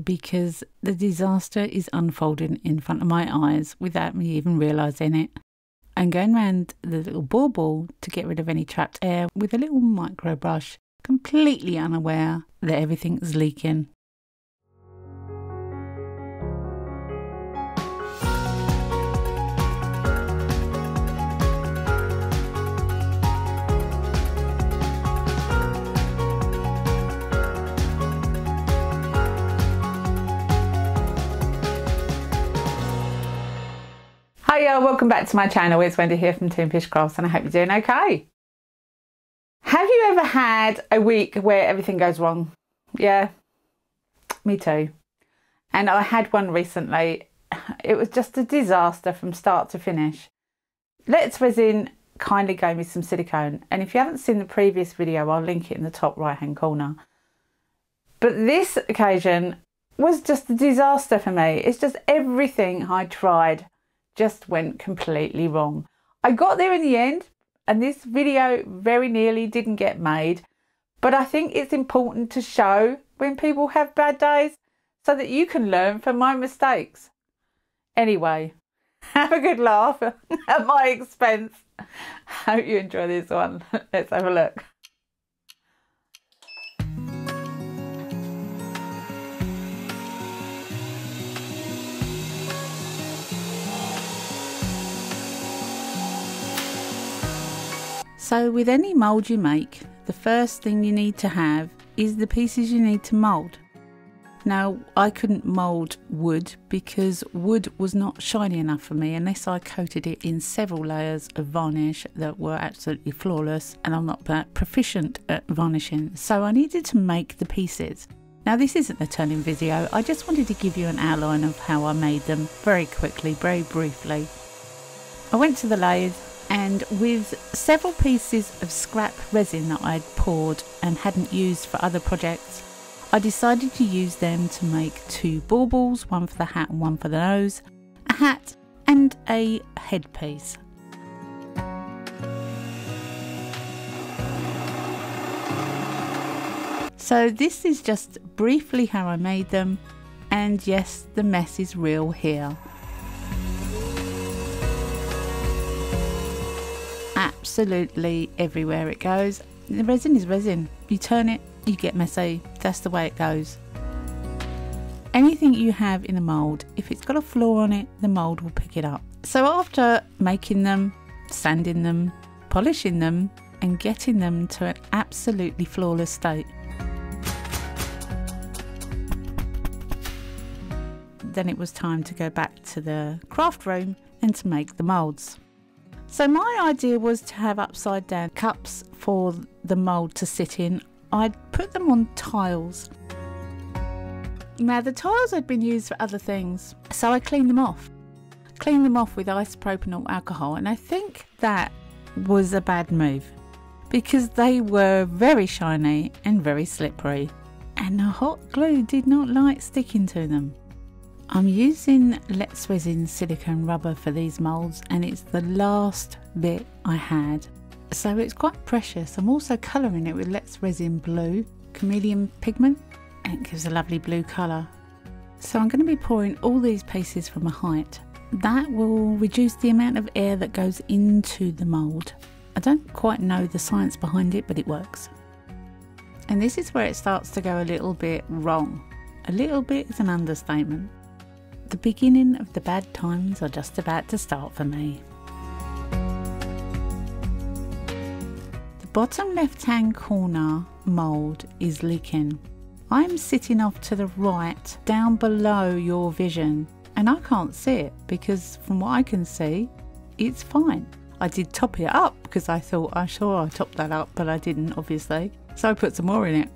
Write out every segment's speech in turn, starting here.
because the disaster is unfolding in front of my eyes without me even realising it. I'm going round the little bauble to get rid of any trapped air with a little micro brush, completely unaware that everything's leaking. Hiya, welcome back to my channel. It's Wendy here from Toonpish Crafts and I hope you're doing okay. Have you ever had a week where everything goes wrong? Yeah, me too. And I had one recently. It was just a disaster from start to finish. Let's Resin kindly gave me some silicone, and if you haven't seen the previous video, I'll link it in the top right hand corner. But this occasion was just a disaster for me. It's just everything I tried just went completely wrong. I got there in the end, and this video very nearly didn't get made, but I think it's important to show when people have bad days so that you can learn from my mistakes. Anyway, have a good laugh at my expense. Hope you enjoy this one. Let's have a look. So with any mould you make, the first thing you need to have is the pieces you need to mould. Now, I couldn't mould wood because wood was not shiny enough for me unless I coated it in several layers of varnish that were absolutely flawless, and I'm not that proficient at varnishing, so I needed to make the pieces. Now, this isn't a turning video, I just wanted to give you an outline of how I made them very quickly, very briefly. I went to the lathe, and with several pieces of scrap resin that I'd poured and hadn't used for other projects, I decided to use them to make two baubles, one for the hat and one for the nose, a hat and a headpiece. So this is just briefly how I made them, and yes, the mess is real here. Absolutely everywhere it goes. The resin is resin. You turn it, you get messy. That's the way it goes. Anything you have in a mould, if it's got a flaw on it, the mould will pick it up. So after making them, sanding them, polishing them, and getting them to an absolutely flawless state, then it was time to go back to the craft room and to make the moulds. So my idea was to have upside down cups for the mould to sit in. I'd put them on tiles. Now the tiles had been used for other things, so I cleaned them off. Cleaned them off with isopropyl alcohol, and I think that was a bad move because they were very shiny and very slippery, and the hot glue did not like sticking to them. I'm using Let's Resin silicone rubber for these moulds, and it's the last bit I had. So it's quite precious. I'm also colouring it with Let's Resin blue, chameleon pigment, and it gives a lovely blue colour. So I'm going to be pouring all these pieces from a height. That will reduce the amount of air that goes into the mould. I don't quite know the science behind it, but it works. And this is where it starts to go a little bit wrong. A little bit is an understatement. The beginning of the bad times are just about to start for me. The bottom left hand corner mould is leaking. I'm sitting off to the right, down below your vision, and I can't see it because from what I can see, it's fine. I did top it up because I thought, I'm sure I topped that up, but I didn't obviously. So I put some more in it.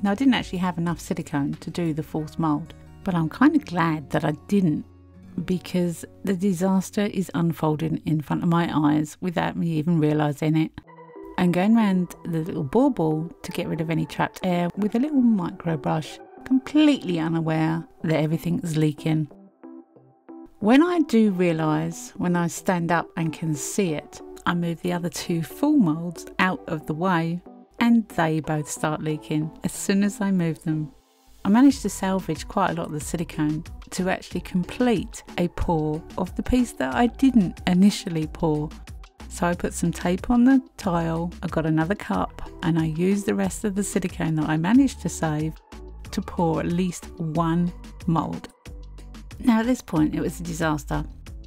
Now I didn't actually have enough silicone to do the false mould. But I'm kind of glad that I didn't, because the disaster is unfolding in front of my eyes without me even realising it. I'm going round the little bauble to get rid of any trapped air with a little micro brush, completely unaware that everything's leaking. When I do realise, when I stand up and can see it, I move the other two full moulds out of the way, and they both start leaking as soon as I move them. I managed to salvage quite a lot of the silicone to actually complete a pour of the piece that I didn't initially pour. So I put some tape on the tile, I got another cup, and I used the rest of the silicone that I managed to save to pour at least one mould. Now at this point it was a disaster,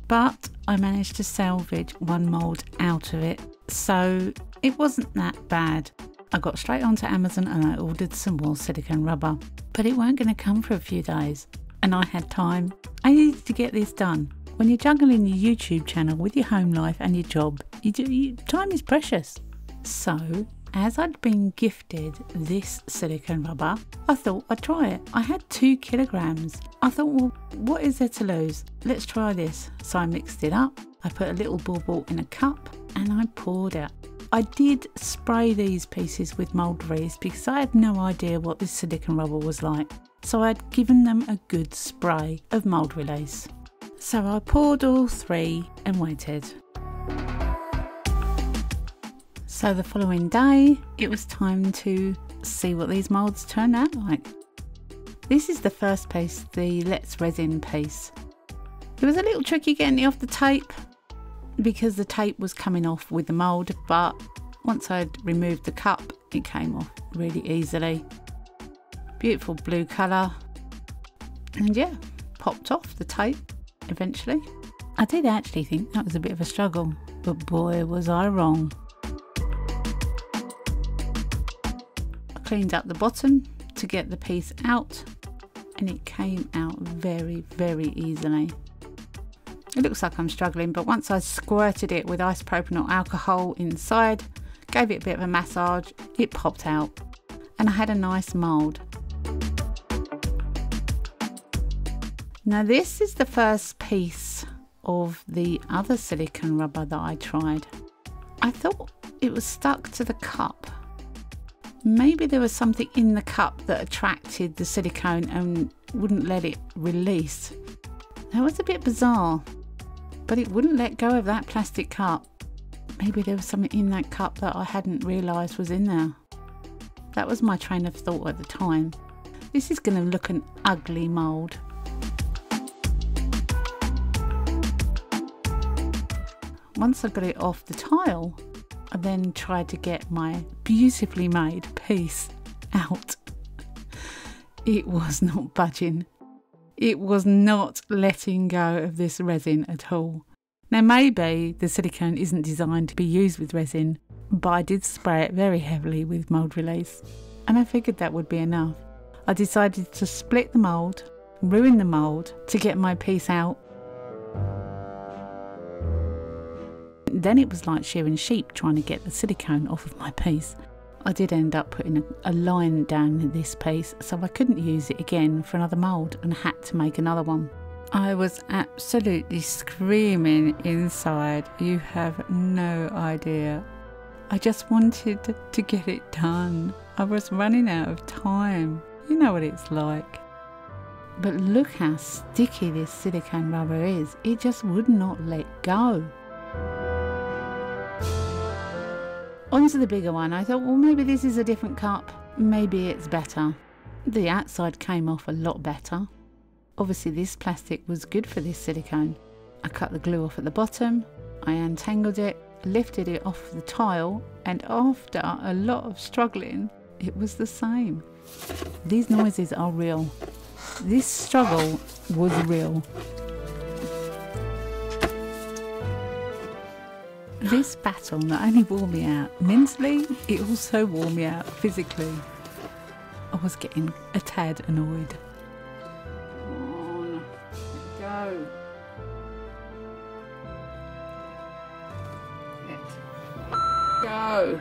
but I managed to salvage one mould out of it, so it wasn't that bad. I got straight onto Amazon and I ordered some more silicone rubber, but it weren't going to come for a few days, and I had time. I needed to get this done. When you're juggling your YouTube channel with your home life and your job, time is precious. So, as I'd been gifted this silicone rubber, I thought I'd try it. I had 2 kilograms. I thought, well, what is there to lose? Let's try this. So I mixed it up. I put a little bauble in a cup and I poured it. I did spray these pieces with mould grease because I had no idea what this silicone rubber was like. So I'd given them a good spray of mould release. So I poured all 3 and waited. So the following day, it was time to see what these moulds turned out like. This is the first piece, the Let's Resin piece. It was a little tricky getting it off the tape because the tape was coming off with the mould, but once I'd removed the cup, it came off really easily. Beautiful blue colour, and yeah, popped off the tape eventually. I did actually think that was a bit of a struggle, but boy was I wrong. I cleaned up the bottom to get the piece out, and it came out very, very easily. It looks like I'm struggling, but once I squirted it with isopropyl alcohol inside, gave it a bit of a massage, it popped out and I had a nice mould. Now this is the first piece of the other silicone rubber that I tried. I thought it was stuck to the cup. Maybe there was something in the cup that attracted the silicone and wouldn't let it release. That was a bit bizarre, but it wouldn't let go of that plastic cup. Maybe there was something in that cup that I hadn't realised was in there. That was my train of thought at the time. This is going to look an ugly mould. Once I got it off the tile, I then tried to get my beautifully made piece out. It was not budging. It was not letting go of this resin at all. Now maybe the silicone isn't designed to be used with resin, but I did spray it very heavily with mould release, and I figured that would be enough. I decided to split the mould, ruin the mould to get my piece out. Then it was like shearing sheep trying to get the silicone off of my piece. I did end up putting a line down this piece, so I couldn't use it again for another mould and had to make another one. I was absolutely screaming inside. You have no idea. I just wanted to get it done. I was running out of time. You know what it's like. But look how sticky this silicone rubber is. It just would not let go. Onto the bigger one. I thought, well, maybe this is a different cup. Maybe it's better. The outside came off a lot better. Obviously this plastic was good for this silicone. I cut the glue off at the bottom, I untangled it, lifted it off the tile, and after a lot of struggling, it was the same. These noises are real. This struggle was real. This battle not only wore me out mentally, it also wore me out physically. I was getting a tad annoyed. Go. Go.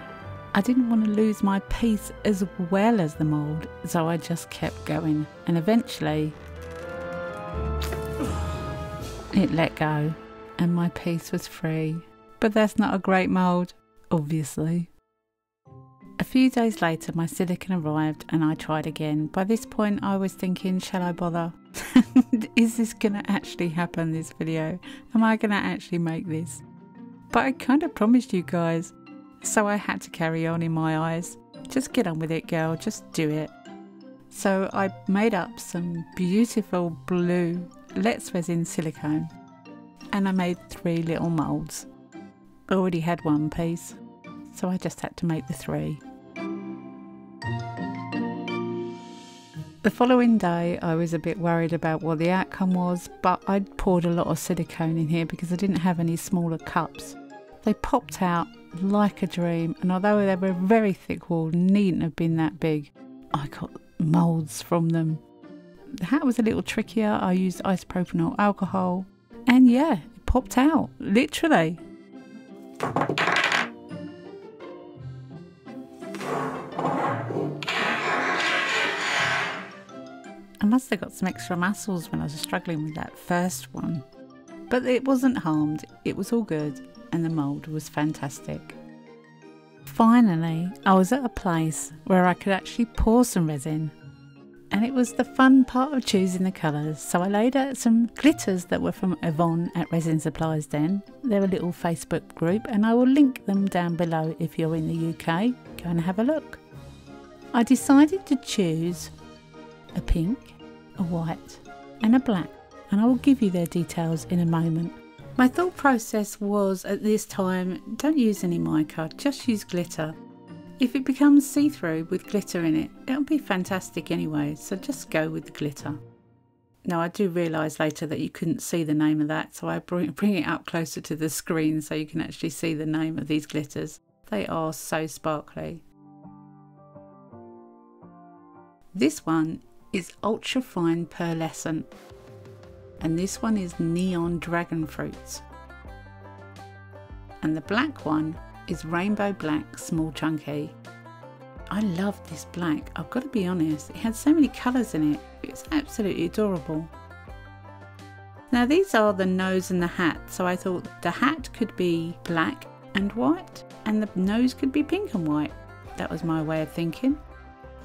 I didn't want to lose my piece as well as the mould, so I just kept going, and eventually it let go and my piece was free. But that's not a great mould, obviously. A few days later my silicone arrived and I tried again. By this point I was thinking, shall I bother? Is this going to actually happen, this video? Am I going to actually make this? But I kind of promised you guys, so I had to carry on in my eyes. Just get on with it, girl, just do it. So I made up some beautiful blue Let's Resin silicone, and I made 3 little moulds. I already had one piece, so I just had to make the 3. The following day I was a bit worried about what the outcome was, but I'd poured a lot of silicone in here because I didn't have any smaller cups. They popped out like a dream, and although they were very thick walled, needn't have been that big, I got moulds from them. The hat was a little trickier. I used isopropyl alcohol, and yeah, it popped out, literally. I must have got some extra muscles when I was struggling with that first one, but it wasn't harmed, it was all good, and the mould was fantastic. Finally, I was at a place where I could actually pour some resin, and it was the fun part of choosing the colours. So I laid out some glitters that were from Yvonne at Resin Supplies Den. They're a little Facebook group, and I will link them down below if you're in the UK. Go and have a look. I decided to choose a pink, a white and a black, and I will give you their details in a moment. My thought process was at this time, don't use any mica, just use glitter. If it becomes see-through with glitter in it, it'll be fantastic anyway, so just go with the glitter. Now I do realise later that you couldn't see the name of that, so I bring it up closer to the screen so you can actually see the name of these glitters. They are so sparkly. This one is ultra fine pearlescent, and this one is neon dragon fruits, and the black one is rainbow black small chunky. I love this black, I've got to be honest, it had so many colours in it, it's absolutely adorable. Now these are the nose and the hat, so I thought the hat could be black and white and the nose could be pink and white. That was my way of thinking.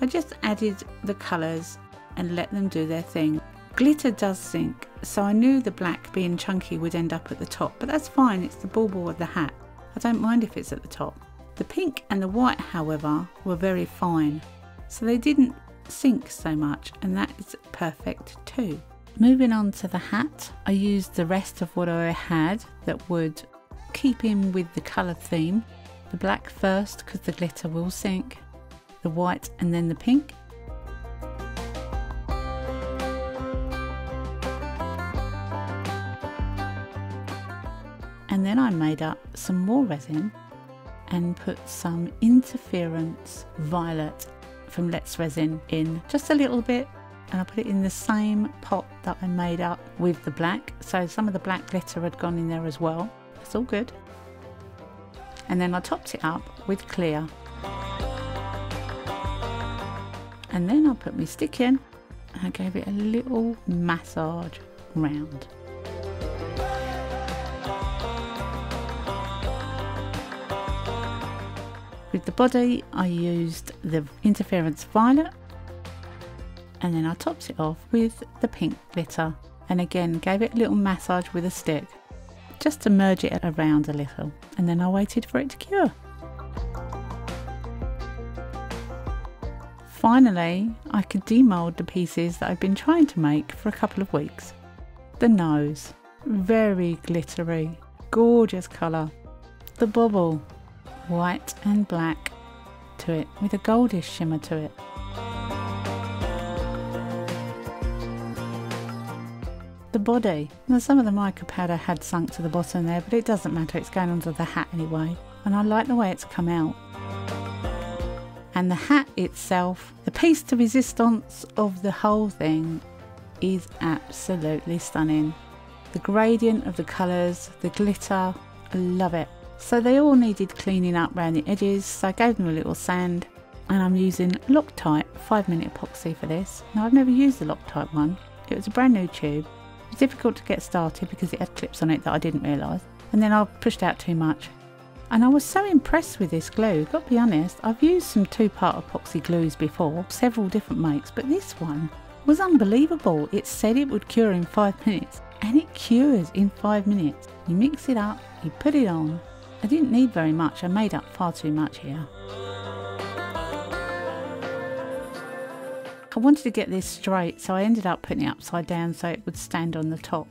I just added the colours and let them do their thing. Glitter does sink, so I knew the black being chunky would end up at the top, but that's fine, it's the bauble of the hat. I don't mind if it's at the top. The pink and the white, however, were very fine, so they didn't sink so much, and that is perfect too. Moving on to the hat, I used the rest of what I had that would keep in with the colour theme. The black first, because the glitter will sink, the white and then the pink. And then I made up some more resin and put some interference violet from Let's Resin in, just a little bit, and I put it in the same pot that I made up with the black, so some of the black glitter had gone in there as well. It's all good. And then I topped it up with clear, and then I put my stick in and I gave it a little massage round. With the body I used the interference violet, and then I topped it off with the pink glitter, and again gave it a little massage with a stick just to merge it around a little, and then I waited for it to cure. Finally I could demould the pieces that I've been trying to make for a couple of weeks. The nose, very glittery, gorgeous colour. The bubble, white and black to it with a goldish shimmer to it. The body, now some of the mica powder had sunk to the bottom there, but it doesn't matter, it's going onto the hat anyway, and I like the way it's come out. And the hat itself, the piece de resistance of the whole thing is absolutely stunning. The gradient of the colours, the glitter, I love it. So they all needed cleaning up around the edges, so I gave them a little sand, and I'm using Loctite 5-minute epoxy for this. Now I've never used the Loctite one, it was a brand new tube. It was difficult to get started because it had clips on it that I didn't realise, and then I pushed out too much. And I was so impressed with this glue, got to be honest. I've used some 2-part epoxy glues before, several different makes, but this one was unbelievable. It said it would cure in 5 minutes, and it cures in 5 minutes. You mix it up, you put it on. I didn't need very much, I made up far too much here. I wanted to get this straight, so I ended up putting it upside down so it would stand on the top.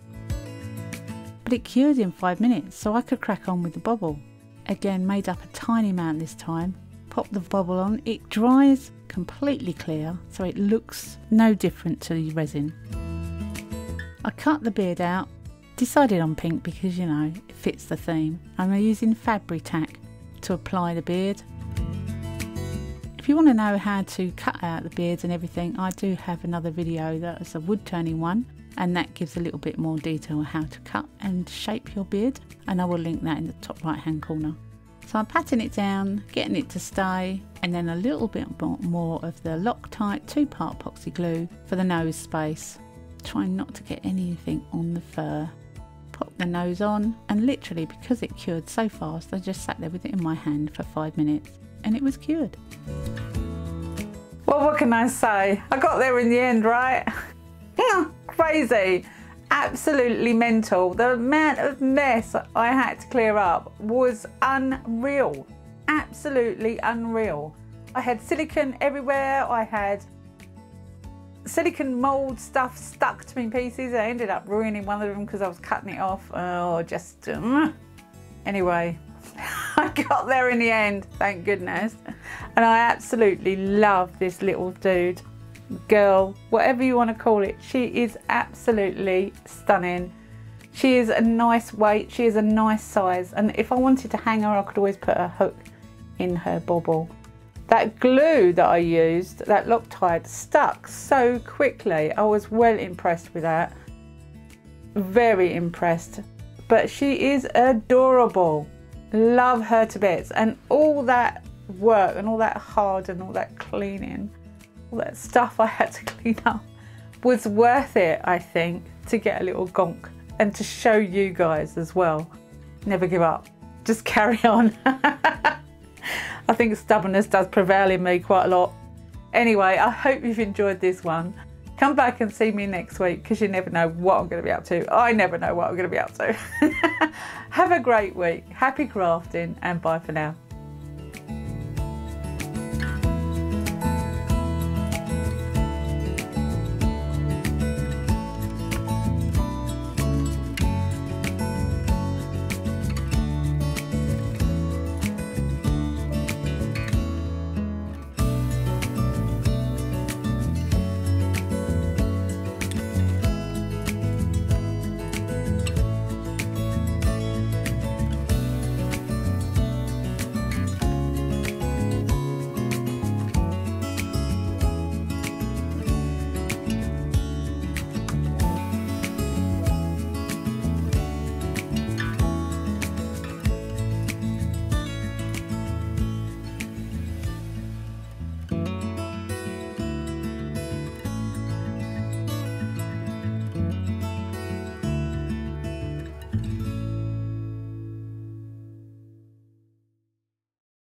But it cured in 5 minutes, so I could crack on with the bobble. Again, made up a tiny amount this time. Pop the bobble on, it dries completely clear, so it looks no different to the resin. I cut the beard out, decided on pink because, you know, it fits the theme. I'm using fabric tack to apply the beard. If you want to know how to cut out the beards and everything, I do have another video that is a wood turning one, and that gives a little bit more detail on how to cut and shape your beard, and I will link that in the top right hand corner. So I'm patting it down, getting it to stay, and then a little bit more of the Loctite 2-part epoxy glue for the nose space. Trying not to get anything on the fur. Pop the nose on, and literally, because it cured so fast, I just sat there with it in my hand for 5 minutes and it was cured. Well, what can I say? I got there in the end, right? Crazy, absolutely mental. The amount of mess I had to clear up was unreal, absolutely unreal. I had silicone everywhere, I had silicone mould stuff stuck to me pieces. I ended up ruining one of them because I was cutting it off. Oh, just anyway, I got there in the end, thank goodness. And I absolutely love this little dude, girl, whatever you want to call it. She is absolutely stunning. She is a nice weight, she is a nice size, and if I wanted to hang her, I could always put a hook in her bobble. That glue that I used, that Loctite, stuck so quickly. I was well impressed with that. Very impressed. But she is adorable. Love her to bits. And all that work and all that hard and all that cleaning, all that stuff I had to clean up was worth it, I think, to get a little gonk and to show you guys as well. Never give up. Just carry on. I think stubbornness does prevail in me quite a lot. Anyway, I hope you've enjoyed this one. Come back and see me next week because you never know what I'm going to be up to. I never know what I'm going to be up to. Have a great week. Happy crafting and bye for now.